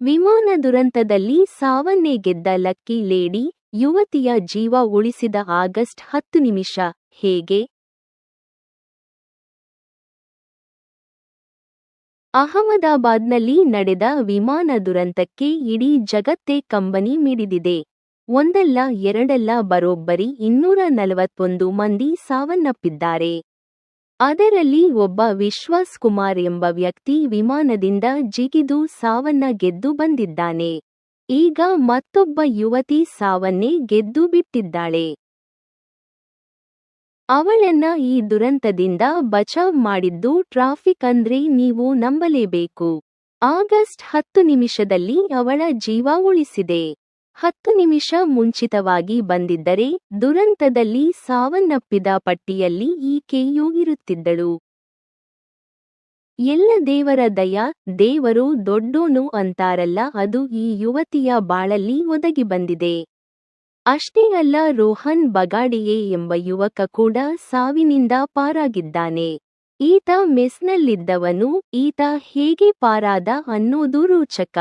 ವಿಮಾನ ದುರಂತದಲ್ಲಿ ಸಾವನ್ನೇ ಗೆದ್ದ ಲಕ್ಕಿ ಲೇಡಿ, ಯುವತಿಯ ಜೀವ ಉಳಿಸಿದ ಆಗಸ್ಟ್ 10 ಹೇಗೆ? ಅಹಮದಾಬಾದ್ನಲ್ಲಿ ನಡೆದ ವಿಮಾನ ದುರಂತಕ್ಕೆ ಇಡೀ ಜಗತ್ತೇ ಕಂಬನಿ ಮಿಡಿದಿದೆ. ಒಂದಲ್ಲ ಎರಡಲ್ಲ ಬರೋಬ್ಬರಿ 241 ಮಂದಿ ಸಾವನ್ನಪ್ಪಿದ್ದಾರೆ. ಅದರಲ್ಲಿ ಒಬ್ಬ ವಿಶ್ವಾಸ್ ಕುಮಾರ್ ಎಂಬ ವ್ಯಕ್ತಿ ವಿಮಾನದಿಂದ ಜಿಗಿದು ಸಾವನ್ನ ಗೆದ್ದು ಬಂದಿದ್ದಾನೆ. ಈಗ ಮತ್ತೊಬ್ಬ ಯುವತಿ ಸಾವನ್ನೇ ಗೆದ್ದು ಬಿಟ್ಟಿದ್ದಾಳೆ. ಅವಳನ್ನ ಈ ದುರಂತದಿಂದ ಬಚಾವ್ ಮಾಡಿದ್ದು ಟ್ರಾಫಿಕ್ ಅಂದ್ರೆ ನೀವು ನಂಬಲೇಬೇಕು. ಆಗಸ್ಟ್ 10 ಅವಳ ಜೀವ ಉಳಿಸಿದೆ. 10 ನಿಮಿಷ ಮುಂಚಿತವಾಗಿ ಬಂದಿದ್ದರೆ ದುರಂತದಲ್ಲಿ ಸಾವನ್ನಪ್ಪಿದ ಪಟ್ಟಿಯಲ್ಲಿ ಈಕೆಯೂ ಇರುತ್ತಿದ್ದಳು. ಎಲ್ಲ ದೇವರ ದಯ, ದೇವರು ದೊಡ್ಡೋನು ಅಂತಾರಲ್ಲ, ಅದು ಈ ಯುವತಿಯ ಬಾಳಲ್ಲಿ ಒದಗಿ ಬಂದಿದೆ. ಅಷ್ಟೇ ಅಲ್ಲ, ರೋಹನ್ ಬಗಾಡಿಯೆ ಎಂಬ ಯುವಕ ಕೂಡ ಸಾವಿನಿಂದ ಪಾರಾಗಿದ್ದಾನೆ. ಈತ ಮೆಸ್ನಲ್ಲಿದ್ದವನು. ಈತ ಹೇಗೆ ಪಾರಾದ ಅನ್ನೋದು ರೋಚಕ.